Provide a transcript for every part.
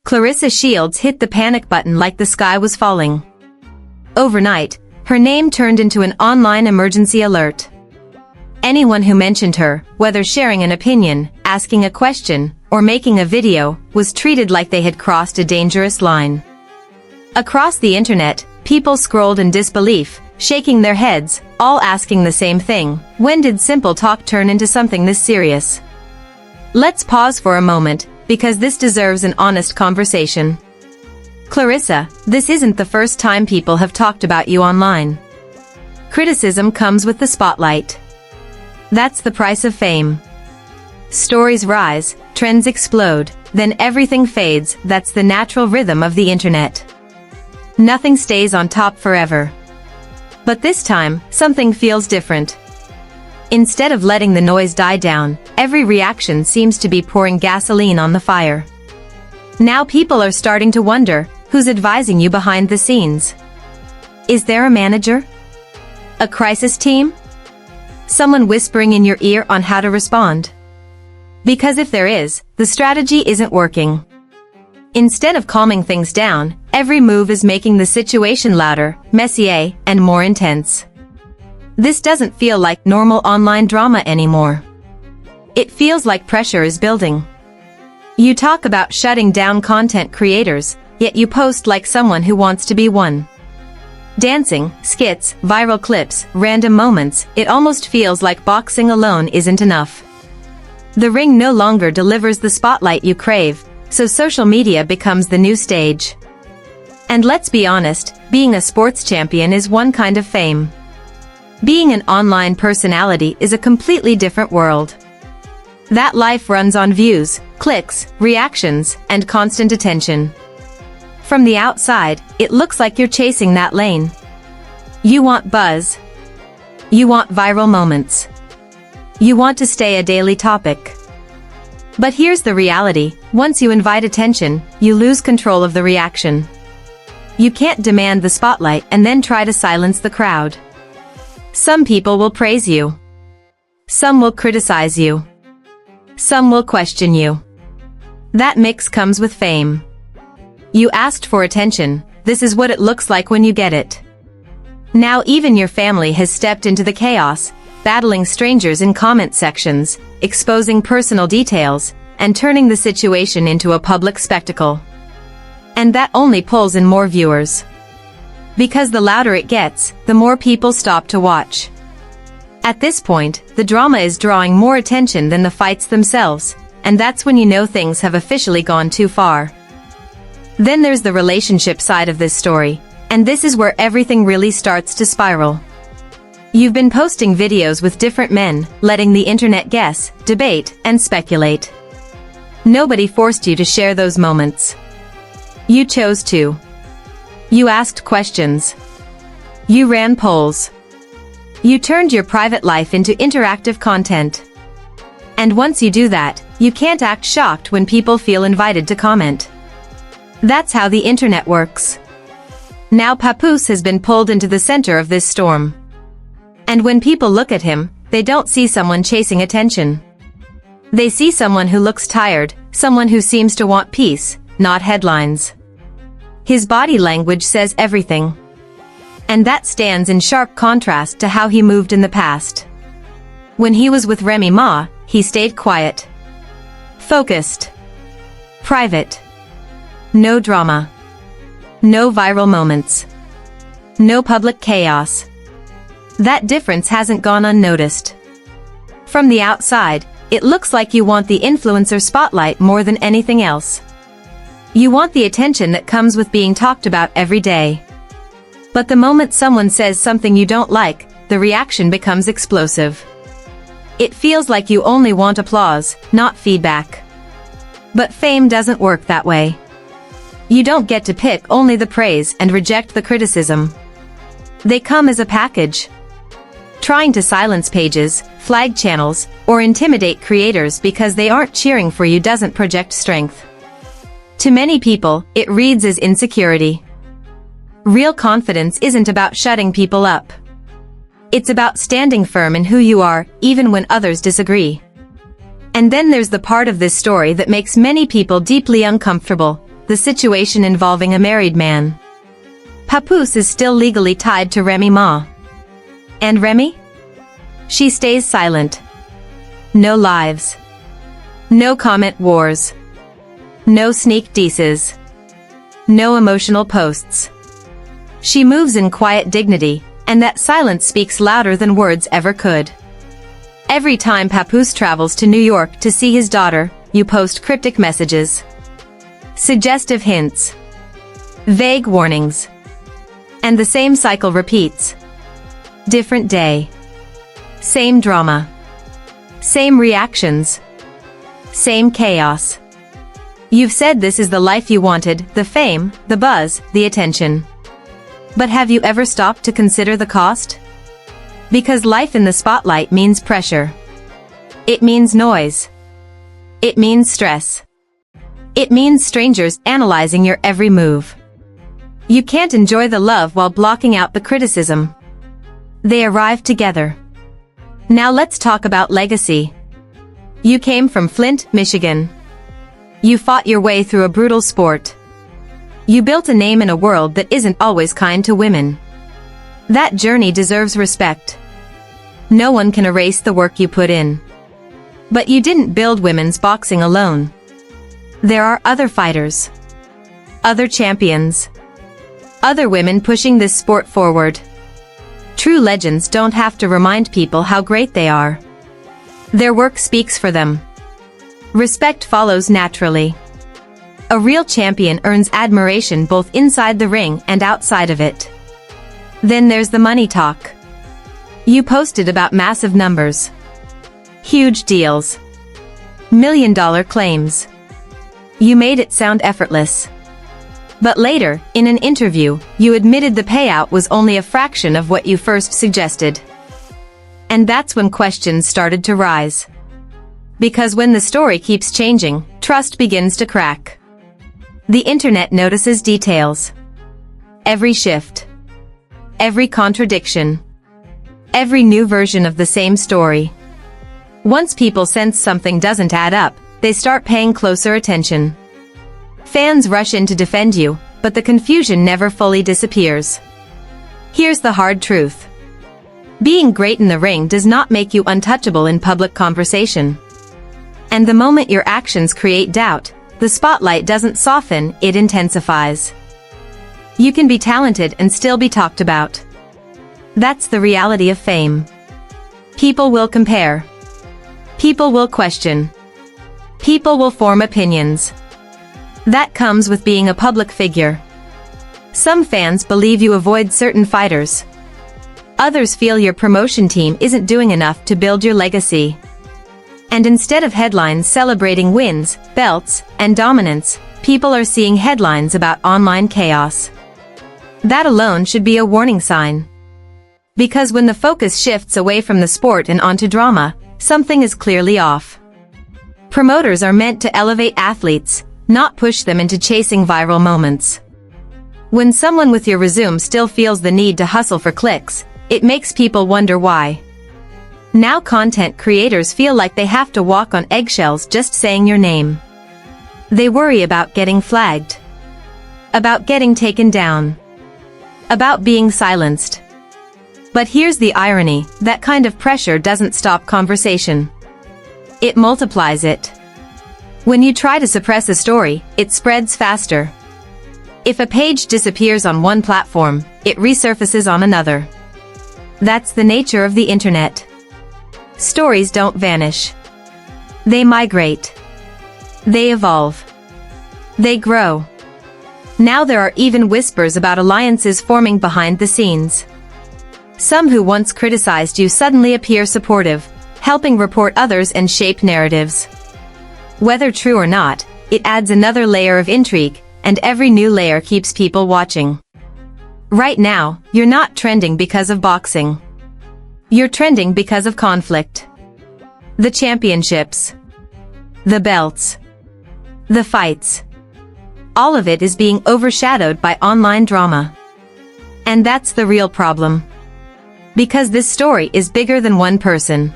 Claressa Shields hit the panic button like the sky was falling. Overnight, her name turned into an online emergency alert. Anyone who mentioned her, whether sharing an opinion, asking a question, or making a video, was treated like they had crossed a dangerous line. Across the internet, people scrolled in disbelief, shaking their heads, all asking the same thing: when did simple talk turn into something this serious? Let's pause for a moment, because this deserves an honest conversation. Claressa, this isn't the first time people have talked about you online. Criticism comes with the spotlight. That's the price of fame. Stories rise, trends explode, then everything fades. That's the natural rhythm of the internet. Nothing stays on top forever. But this time, something feels different. Instead of letting the noise die down, every reaction seems to be pouring gasoline on the fire. Now people are starting to wonder, who's advising you behind the scenes? Is there a manager? A crisis team? Someone whispering in your ear on how to respond? Because if there is, the strategy isn't working. Instead of calming things down, every move is making the situation louder, messier, and more intense. This doesn't feel like normal online drama anymore. It feels like pressure is building. You talk about shutting down content creators, yet you post like someone who wants to be one. Dancing, skits, viral clips, random moments, it almost feels like boxing alone isn't enough. The ring no longer delivers the spotlight you crave, so social media becomes the new stage. And let's be honest, being a sports champion is one kind of fame. Being an online personality is a completely different world. That life runs on views, clicks, reactions, and constant attention. From the outside, it looks like you're chasing that lane. You want buzz. You want viral moments. You want to stay a daily topic. But here's the reality: once you invite attention, you lose control of the reaction. You can't demand the spotlight and then try to silence the crowd. Some people will praise you. Some will criticize you. Some will question you. That mix comes with fame. You asked for attention, this is what it looks like when you get it. Now even your family has stepped into the chaos, battling strangers in comment sections, exposing personal details, and turning the situation into a public spectacle. And that only pulls in more viewers. Because the louder it gets, the more people stop to watch. At this point, the drama is drawing more attention than the fights themselves, and that's when you know things have officially gone too far. Then there's the relationship side of this story, and this is where everything really starts to spiral. You've been posting videos with different men, letting the internet guess, debate, and speculate. Nobody forced you to share those moments. You chose to. You asked questions. You ran polls. You turned your private life into interactive content. And once you do that, you can't act shocked when people feel invited to comment. That's how the internet works. Now Papoose has been pulled into the center of this storm. And when people look at him, they don't see someone chasing attention. They see someone who looks tired, someone who seems to want peace, not headlines. His body language says everything. And that stands in sharp contrast to how he moved in the past. When he was with Remy Ma, he stayed quiet. Focused. Private. No drama. No viral moments. No public chaos. That difference hasn't gone unnoticed. From the outside, it looks like you want the influencer spotlight more than anything else. You want the attention that comes with being talked about every day. But the moment someone says something you don't like, the reaction becomes explosive. It feels like you only want applause, not feedback. But fame doesn't work that way. You don't get to pick only the praise and reject the criticism. They come as a package. Trying to silence pages, flag channels, or intimidate creators because they aren't cheering for you doesn't project strength. To many people, it reads as insecurity. Real confidence isn't about shutting people up. It's about standing firm in who you are, even when others disagree. And then there's the part of this story that makes many people deeply uncomfortable: the situation involving a married man. Papoose is still legally tied to Remy Ma. And Remy? She stays silent. No lives. No comment wars. No sneak disses. No emotional posts. She moves in quiet dignity, and that silence speaks louder than words ever could. Every time Papoose travels to New York to see his daughter, you post cryptic messages. Suggestive hints. Vague warnings. And the same cycle repeats. Different day. Same drama. Same reactions. Same chaos. You've said this is the life you wanted, the fame, the buzz, the attention. But have you ever stopped to consider the cost? Because life in the spotlight means pressure. It means noise. It means stress. It means strangers analyzing your every move. You can't enjoy the love while blocking out the criticism. They arrive together. Now let's talk about legacy. You came from Flint, Michigan. You fought your way through a brutal sport. You built a name in a world that isn't always kind to women. That journey deserves respect. No one can erase the work you put in. But you didn't build women's boxing alone. There are other fighters. Other champions. Other women pushing this sport forward. True legends don't have to remind people how great they are. Their work speaks for them. Respect follows naturally. A real champion earns admiration both inside the ring and outside of it. Then there's the money talk. You posted about massive numbers. Huge deals. $1 million claims. You made it sound effortless. But later, in an interview, you admitted the payout was only a fraction of what you first suggested. And that's when questions started to rise. Because when the story keeps changing, trust begins to crack. The internet notices details. Every shift. Every contradiction. Every new version of the same story. Once people sense something doesn't add up, they start paying closer attention. Fans rush in to defend you, but the confusion never fully disappears. Here's the hard truth. Being great in the ring does not make you untouchable in public conversation. And the moment your actions create doubt, the spotlight doesn't soften, it intensifies. You can be talented and still be talked about. That's the reality of fame. People will compare. People will question. People will form opinions. That comes with being a public figure. Some fans believe you avoid certain fighters. Others feel your promotion team isn't doing enough to build your legacy. And instead of headlines celebrating wins, belts, and dominance, people are seeing headlines about online chaos. That alone should be a warning sign. Because when the focus shifts away from the sport and onto drama, something is clearly off. Promoters are meant to elevate athletes, not push them into chasing viral moments. When someone with your resume still feels the need to hustle for clicks, it makes people wonder why. Now content creators feel like they have to walk on eggshells just saying your name. They worry about getting flagged. About getting taken down. About being silenced. But here's the irony, that kind of pressure doesn't stop conversation. It multiplies it. When you try to suppress a story, it spreads faster. If a page disappears on one platform, it resurfaces on another. That's the nature of the internet. Stories don't vanish. They migrate. They evolve. They grow. Now there are even whispers about alliances forming behind the scenes. Some who once criticized you suddenly appear supportive, helping report others and shape narratives. Whether true or not, it adds another layer of intrigue, and every new layer keeps people watching. Right now, you're not trending because of boxing. You're trending because of conflict. The championships. The belts. The fights. All of it is being overshadowed by online drama. And that's the real problem. Because this story is bigger than one person.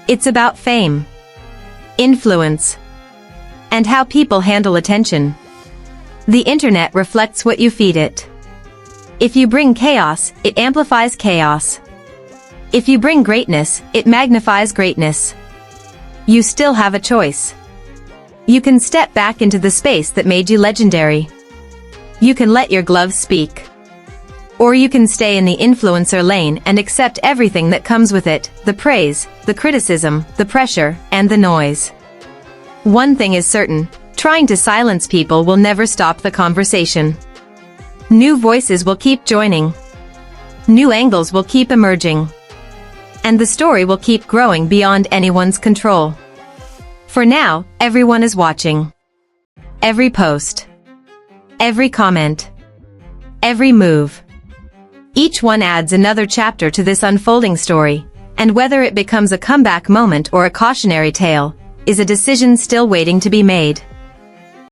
It's about fame. Influence. And how people handle attention. The internet reflects what you feed it. If you bring chaos, it amplifies chaos. If you bring greatness, it magnifies greatness. You still have a choice. You can step back into the space that made you legendary. You can let your gloves speak. Or you can stay in the influencer lane and accept everything that comes with it, the praise, the criticism, the pressure, and the noise. One thing is certain, trying to silence people will never stop the conversation. New voices will keep joining. New angles will keep emerging. And the story will keep growing beyond anyone's control. For now, everyone is watching. Every post. Every comment. Every move. Each one adds another chapter to this unfolding story, and whether it becomes a comeback moment or a cautionary tale, is a decision still waiting to be made.